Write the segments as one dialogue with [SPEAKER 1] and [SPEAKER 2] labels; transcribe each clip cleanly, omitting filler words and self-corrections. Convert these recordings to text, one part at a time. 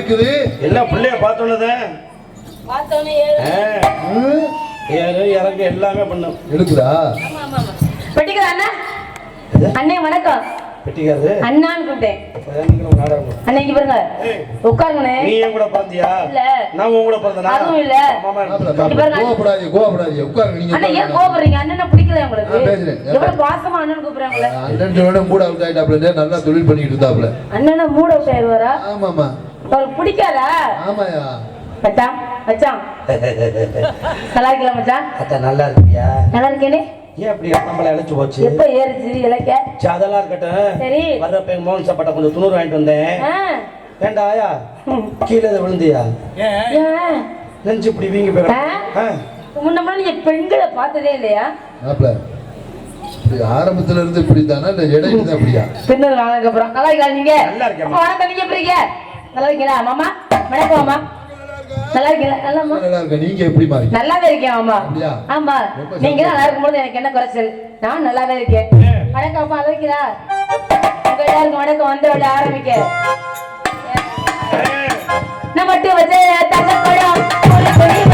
[SPEAKER 1] இருக்குது
[SPEAKER 2] எல்லாம் பிள்ளைய பார்த்தோன்னே இறங்க எல்லாமே பண்ணும்
[SPEAKER 1] இருக்குதா
[SPEAKER 3] பெட்டிக்கார அண்ணா அண்ணே வணக்கம் பெட்டிக்காரு அண்ணான்னு கூப்பிட்டேன் அண்ணே இங்க பாருங்க உட்காருங்கண்ணே
[SPEAKER 2] நீ என் கூட பிறந்தியா இல்ல நான் உன் கூட பிறந்தனா
[SPEAKER 3] அதுவும் இல்ல
[SPEAKER 1] கோவப்படாதீங்க உட்காருங்க நீங்க
[SPEAKER 3] அண்ணா ஏன் கோவப்படுறீங்க அண்ணனை பிடிக்கல உங்களுக்கு எவ்வளவு பாசமா அண்ணன் கூப்பிடுறாங்களே
[SPEAKER 1] அண்ணனோட மூட் அவுட் ஆயிட்டாப்ல நல்லா தொழில் பண்ணிட்டு இருந்தாப்ல
[SPEAKER 3] அண்ணனை மூட் அவுட் ஆயிடுவாரா
[SPEAKER 1] ஆமாமா
[SPEAKER 3] உங்களுக்கு பிடிக்காதா
[SPEAKER 1] ஆமாயா
[SPEAKER 3] மச்சான் மச்சான் நல்லா இருக்கல மச்சான்
[SPEAKER 2] அத்த நல்லா இருக்கியா
[SPEAKER 3] நல்லா இருக்கேனே
[SPEAKER 2] ஏன் அப்படி நம்மள இழைச்சு போச்சு
[SPEAKER 3] எப்ப ஏறிச்சு இலக்க
[SPEAKER 2] அதெல்லாம் இருக்கட்டும் சரி வர்றப்ப மோகன் சாப்பாட்ட கொஞ்சம் துணூறு வாங்கிட்டு வந்தேன் வேண்டா ஆயா கீழே விழுந்தியா நெஞ்சு இப்படி வீங்கி போயிடும்
[SPEAKER 3] முன்ன நீங்க பெண்களை பார்த்ததே இல்லையா
[SPEAKER 1] ஆரம்பத்துல இருந்து இப்படித்தானா இல்ல இடையில தான் அப்படியா
[SPEAKER 3] பின்னர் வாங்க அப்புறம் நல்லா இருக்கா நீங்க நல்லா இருக்கேன் வணக்கம் நீங்க எப்படி இருக்கீங்க நல்லா இருக்கீங்களா மாமா வணக்கம் மாமா நல்லா இருக்கீங்களா நல்லா இருக்க
[SPEAKER 1] நீங்க எப்படி மாதிரி
[SPEAKER 3] நல்லாவே இருக்கேன் மாமா ஆமா நீங்க நல்லா இருக்கும்போது எனக்கு என்ன குறைச்சல் நான் நல்லாவே இருக்கேன் வணக்கம் அம்மா நல்லா இருக்கீங்களா உங்க எல்லாருக்கும் வணக்கம் வந்து விட ஆரம்பிக்க நான் மட்டும் வச்சு தங்க படம் ஒரு பெரிய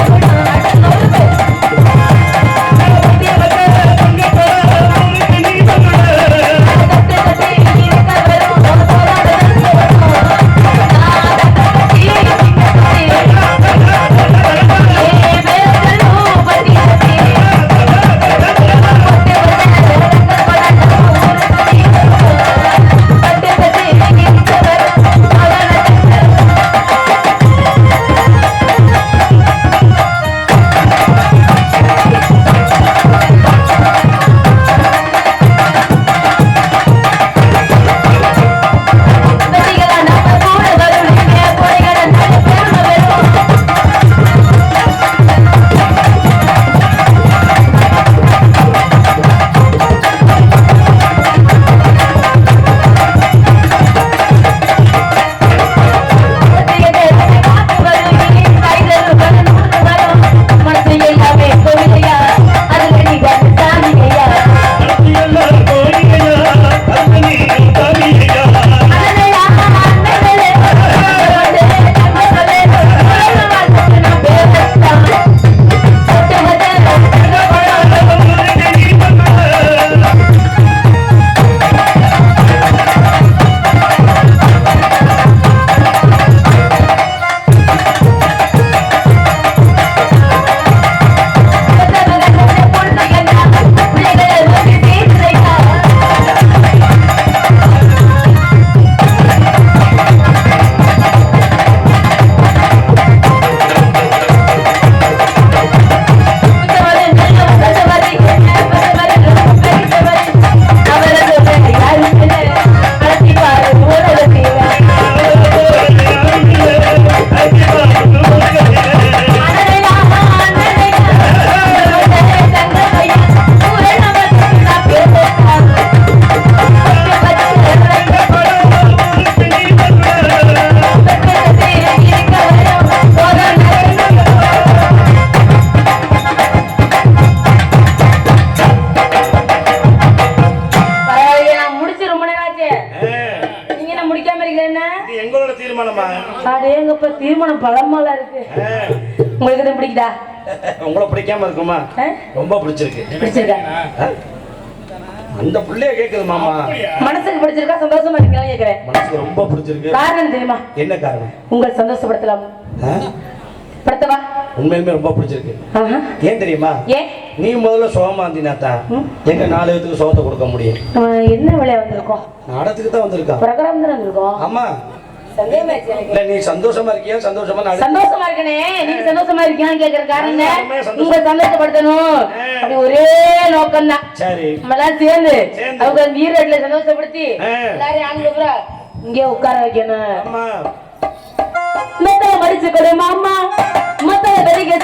[SPEAKER 3] தீர்மானம் பழமால இருக்கு உங்களுக்கு என்ன பிடிக்குதா
[SPEAKER 2] உங்களை பிடிக்காம இருக்குமா ரொம்ப பிடிச்சிருக்கு
[SPEAKER 3] பிடிச்சிருக்கா
[SPEAKER 2] அந்த புள்ளைய கேக்குது மாமா
[SPEAKER 3] மனசுக்கு பிடிச்சிருக்கா சந்தோஷமா இருக்கீங்களா கேக்குறேன்
[SPEAKER 2] மனசுக்கு ரொம்ப பிடிச்சிருக்கு
[SPEAKER 3] காரணம் தெரியுமா
[SPEAKER 2] என்ன காரணம்
[SPEAKER 3] உங்களை சந்தோஷப்படுத்தலாம் படுத்தவா
[SPEAKER 2] உண்மையுமே ரொம்ப பிடிச்சிருக்கு ஏன் தெரியுமா
[SPEAKER 3] ஏன்
[SPEAKER 2] நீ முதல்ல சோகமா இருந்தீனாத்தான் எங்க 4 பேத்துக்கு சோகத்தை கொடுக்க முடியும்
[SPEAKER 3] என்ன வேலையா வந்திருக்கோம்
[SPEAKER 2] நாடத்துக்கு தான் வந்திருக்கோம்
[SPEAKER 3] பிரகாரம் தான் வந்திருக்கோம்
[SPEAKER 2] ஆமா நீ சந்தோஷமா இருக்கியா சந்தோஷமா
[SPEAKER 3] இருக்கனே நீங்க சந்தோஷமா இருக்கியான்னு கேக்குற காரணம் உங்க சந்தோஷப்படுத்தணும் அப்படி ஒரே நோக்கம் தான்
[SPEAKER 2] சரி
[SPEAKER 3] நம்மளாம் சேர்ந்து அவங்க நீர்ல சந்தோஷப்படுத்தி எல்லாரையும் ஆண்கள் இங்கே உட்கார வைக்கணும் மத்தல மடிச்சு கொடு மாமா மத்தல கடிக்க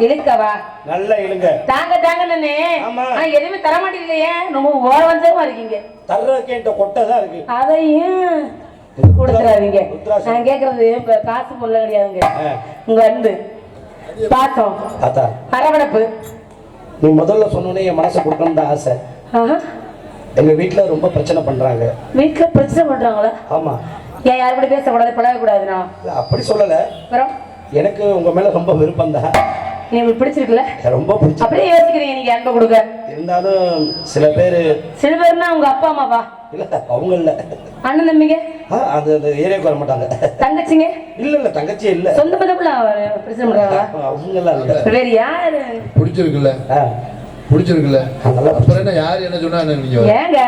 [SPEAKER 3] இழுக்கவா
[SPEAKER 2] நல்லா இழுங்க.
[SPEAKER 3] தாங்க தாங்கன்னு
[SPEAKER 2] ஆமா.
[SPEAKER 3] ஆனா எதுவுமே தர மாட்டேங்கலையே, ரொம்ப ஓரவஞ்சமா இருக்கீங்க.
[SPEAKER 2] தர்றதுக்கு என்கிட்ட கொட்டை தான் இருக்கு.
[SPEAKER 3] அதையும் கொடுத்துறாதீங்க. நான் கேக்குறது இப்ப காசு பொருள் கிடையாதுங்க. உங்க அன்பு, பாசம்,
[SPEAKER 2] தாத்தா
[SPEAKER 3] அரவணைப்பு.
[SPEAKER 2] நீ முதல்ல சொன்னோன்னே என் மனசை கொடுக்கணும் தான் ஆசை.
[SPEAKER 3] ஆஹா.
[SPEAKER 2] எங்க வீட்டுல ரொம்ப பிரச்சனை பண்றாங்க.
[SPEAKER 3] வீட்டுல பிரச்சனை பண்றாங்களா?
[SPEAKER 2] ஆமா.
[SPEAKER 3] ஏன் யாரு கூட பேசக்கூடாது, பழகக்கூடாதுண்ணா?
[SPEAKER 2] அப்படி சொல்லல,
[SPEAKER 3] அப்புறம்
[SPEAKER 2] எனக்கு உங்க மேல ரொம்ப விருப்பம் தான்.
[SPEAKER 3] நீ உங்களுக்கு பிடிச்சிருக்குல்ல?
[SPEAKER 2] ரொம்ப பிடிச்சி.
[SPEAKER 3] அப்படியே யோசிக்கிறீங்க நீங்க அன்பை கொடுக்க.
[SPEAKER 2] இருந்தாலும் சில பேர்னா
[SPEAKER 3] உங்க அப்பா அம்மாவா?
[SPEAKER 2] இல்ல அவங்க இல்ல.
[SPEAKER 3] அண்ணன் தம்பிங்க?
[SPEAKER 2] அது அந்த ஏரியாவுக்கு வர மாட்டாங்க.
[SPEAKER 3] தங்கச்சிங்க?
[SPEAKER 2] இல்ல தங்கச்சியே இல்ல.
[SPEAKER 3] சொந்த பந்தப்புல பிரச்சனை பண்றாங்களா?
[SPEAKER 2] அவங்க எல்லாம் இல்ல.
[SPEAKER 3] வேற யாரு?
[SPEAKER 1] பிடிச்சிருக்குல்ல? பிடிச்சிருக்குல்ல? அப்புறம் என்ன, யார் என்ன சொன்னா நீங்க
[SPEAKER 3] ஏங்க